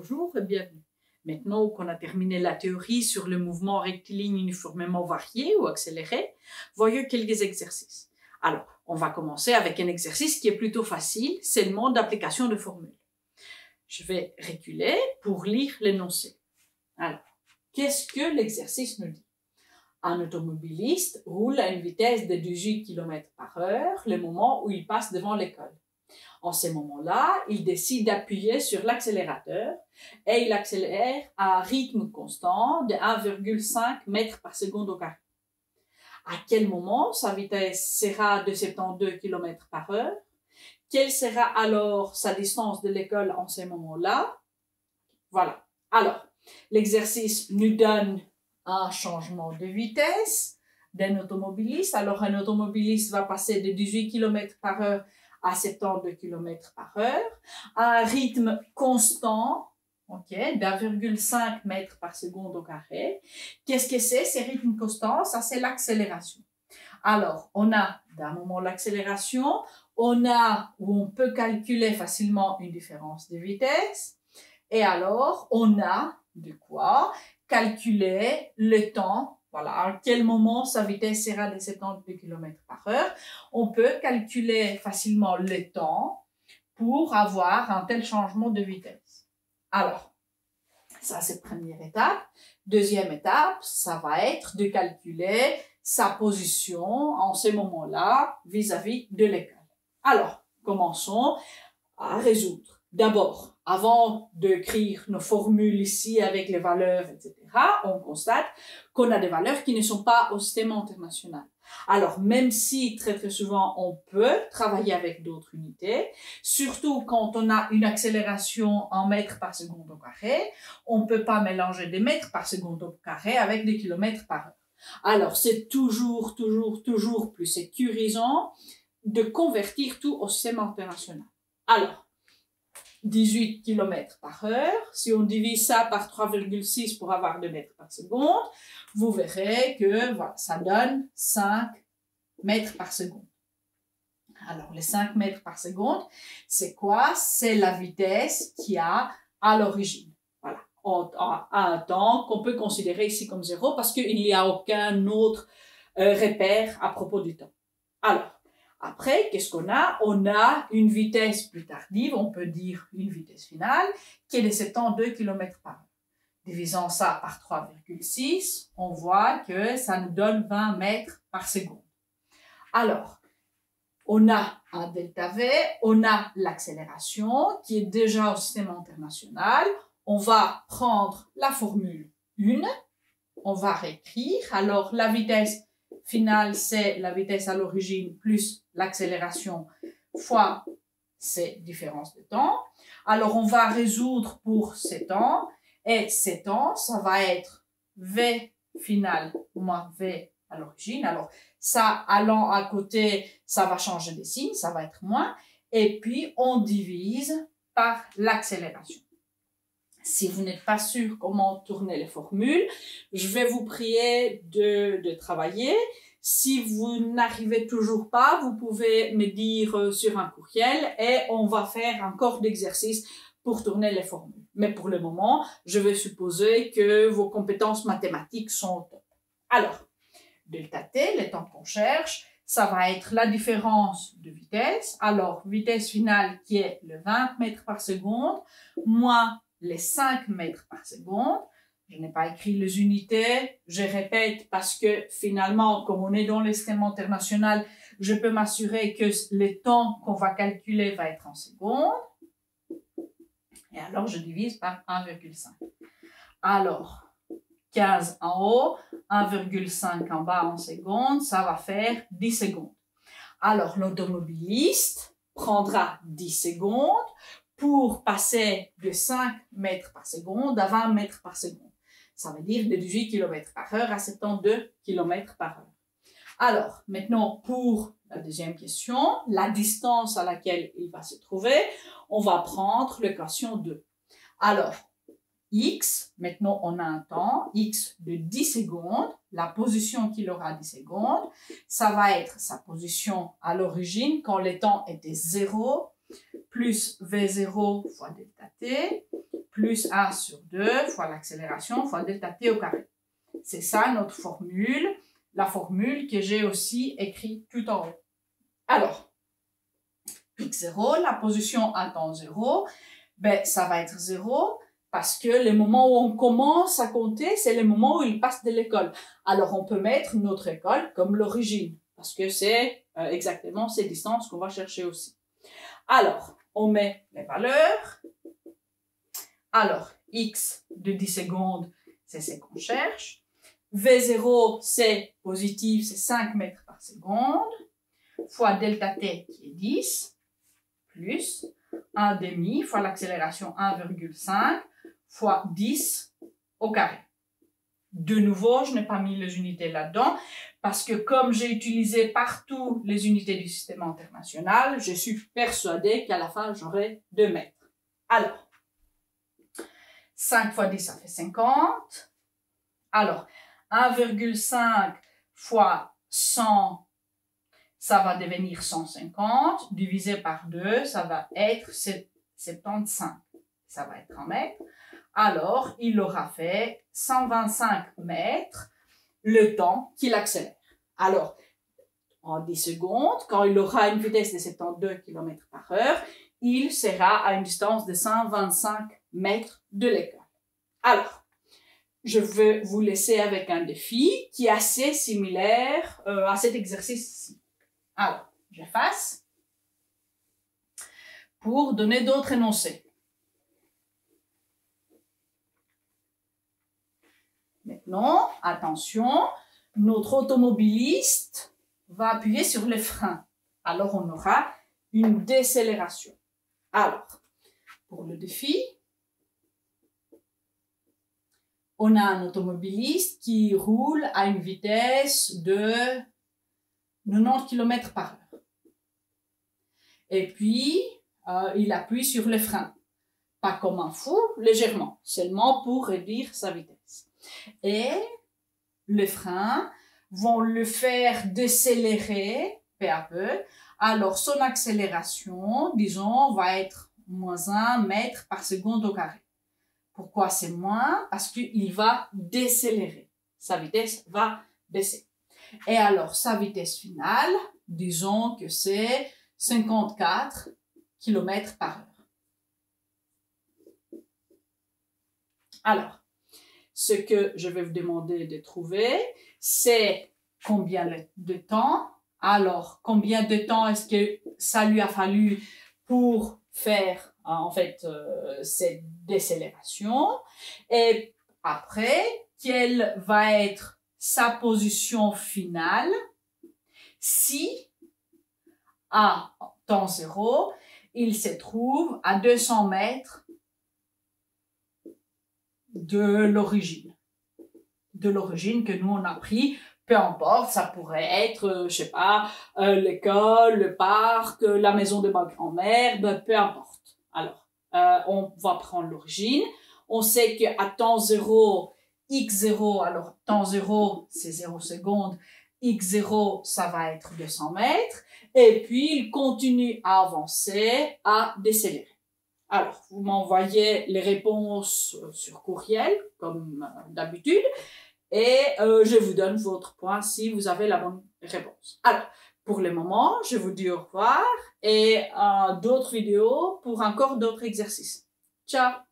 Bonjour et bienvenue. Maintenant qu'on a terminé la théorie sur le mouvement rectiligne uniformément varié ou accéléré, voyons quelques exercices. Alors, on va commencer avec un exercice qui est plutôt facile, c'est le mode d'application de formule. Je vais reculer pour lire l'énoncé. Alors, qu'est-ce que l'exercice nous dit? Un automobiliste roule à une vitesse de 18 km/h le moment où il passe devant l'école. En ce moment-là, il décide d'appuyer sur l'accélérateur et il accélère à un rythme constant de 1,5 mètres par seconde au carré. À quel moment sa vitesse sera de 72 km/h? Quelle sera alors sa distance de l'école en ce moment-là? Voilà. Alors, l'exercice nous donne un changement de vitesse d'un automobiliste. Alors, un automobiliste va passer de 18 km/h à 72 km/h, à un rythme constant, d'1,5 mètre par seconde au carré. Qu'est-ce que c'est, ces rythmes constants? Ça, c'est l'accélération. Alors, on a d'un moment l'accélération, on peut calculer facilement une différence de vitesse, et alors, on a de quoi calculer le temps. Voilà, à quel moment sa vitesse sera de 72 km/h. On peut calculer facilement le temps pour avoir un tel changement de vitesse. Alors, ça c'est première étape. Deuxième étape, ça va être de calculer sa position en ce moment-là vis-à-vis de l'école. Alors, commençons à résoudre. D'abord, avant d'écrire nos formules ici avec les valeurs, etc., on constate qu'on a des valeurs qui ne sont pas au système international. Alors, même si très souvent on peut travailler avec d'autres unités, surtout quand on a une accélération en mètres par seconde au carré, on ne peut pas mélanger des mètres par seconde au carré avec des kilomètres par heure. Alors, c'est toujours plus sécurisant de convertir tout au système international. Alors, 18 km/h. Si on divise ça par 3,6 pour avoir 2 mètres par seconde, vous verrez que voilà, ça donne 5 mètres par seconde. Alors, les 5 mètres par seconde, c'est quoi? C'est la vitesse qu'il y a à l'origine. Voilà, à un temps qu'on peut considérer ici comme 0 parce qu'il n'y a aucun autre repère à propos du temps. Alors, après, qu'est-ce qu'on a? On a une vitesse plus tardive, on peut dire une vitesse finale, qui est de 72 km/h. Divisant ça par 3,6, on voit que ça nous donne 20 mètres par seconde. Alors, on a un delta V, on a l'accélération qui est déjà au système international. On va prendre la formule 1, on va réécrire. Alors, la vitesse finale, c'est la vitesse à l'origine plus l'accélération fois ces différences de temps. Alors, on va résoudre pour ces temps. Et ces temps, ça va être V final moins V à l'origine. Alors, ça, allant à côté, ça va changer de signe, ça va être moins. Et puis, on divise par l'accélération. Si vous n'êtes pas sûr comment tourner les formules, je vais vous prier de travailler. Si vous n'arrivez toujours pas, vous pouvez me dire sur un courriel et on va faire encore d'exercices pour tourner les formules. Mais pour le moment, je vais supposer que vos compétences mathématiques sont au top. Alors, delta t, le temps qu'on cherche, ça va être la différence de vitesse. Alors, vitesse finale qui est le 20 mètres par seconde, moins les 5 mètres par seconde. Je n'ai pas écrit les unités, je répète parce que finalement, comme on est dans le système international, je peux m'assurer que le temps qu'on va calculer va être en secondes. Et alors, je divise par 1,5. Alors, 15 en haut, 1,5 en bas en secondes, ça va faire 10 secondes. Alors, l'automobiliste prendra 10 secondes pour passer de 5 mètres par seconde à 20 mètres par seconde. Ça veut dire de 18 km/h à 72 km/h. Alors, maintenant, pour la deuxième question, la distance à laquelle il va se trouver, on va prendre l'équation 2. Alors, x, maintenant on a un temps, x de 10 secondes, la position qu'il aura à 10 secondes, ça va être sa position à l'origine quand le temps était 0, plus V0 fois delta t, plus 1 sur 2 fois l'accélération fois delta t au carré. C'est ça notre formule, la formule que j'ai aussi écrite tout en haut. Alors, x0, la position à temps 0, ben, ça va être 0 parce que le moment où on commence à compter, c'est le moment où il passe de l'école. Alors, on peut mettre notre école comme l'origine parce que c'est exactement ces distances qu'on va chercher aussi. Alors, on met les valeurs. Alors, x de 10 secondes, c'est ce qu'on cherche. V0, c'est positif, c'est 5 mètres par seconde, fois delta t qui est 10, plus 1,5 fois l'accélération 1,5 fois 10 au carré. De nouveau, je n'ai pas mis les unités là-dedans parce que comme j'ai utilisé partout les unités du système international, je suis persuadée qu'à la fin, j'aurai 2 mètres. Alors, 5 fois 10, ça fait 50. Alors, 1,5 fois 100, ça va devenir 150. Divisé par 2, ça va être 75. Ça va être en mètres. Alors, il aura fait 125 mètres le temps qu'il accélère. Alors, en 10 secondes, quand il aura une vitesse de 72 km par heure, il sera à une distance de 125 mètres de l'école. Alors, je vais vous laisser avec un défi qui est assez similaire à cet exercice-ci. Alors, j'efface pour donner d'autres énoncés. Maintenant, attention, notre automobiliste va appuyer sur les freins. Alors, on aura une décélération. Alors, pour le défi, on a un automobiliste qui roule à une vitesse de 90 km par heure. Et puis, il appuie sur les freins. Pas comme un fou, légèrement, seulement pour réduire sa vitesse. Et les freins vont le faire décélérer peu à peu. Alors, son accélération, disons, va être moins 1 mètre par seconde au carré. Pourquoi c'est moins? Parce qu'il va décélérer. Sa vitesse va baisser. Et alors, sa vitesse finale, disons que c'est 54 km par heure. Alors, ce que je vais vous demander de trouver, c'est combien de temps. Alors, combien de temps est-ce que ça lui a fallu pour faire en fait cette décélération, et après quelle va être sa position finale si à temps 0 il se trouve à 200 mètres de l'origine que nous on a pris. Peu importe, ça pourrait être, je sais pas, l'école, le parc, la maison de ma grand-mère, ben, peu importe. Alors, on va prendre l'origine. On sait qu'à temps 0, x0, alors temps 0, c'est 0 secondes, x0, ça va être 200 mètres. Et puis, il continue à avancer, à décélérer. Alors, vous m'envoyez les réponses sur courriel, comme d'habitude. Et je vous donne votre point si vous avez la bonne réponse. Alors, pour le moment, je vous dis au revoir et d'autres vidéos pour encore d'autres exercices. Ciao!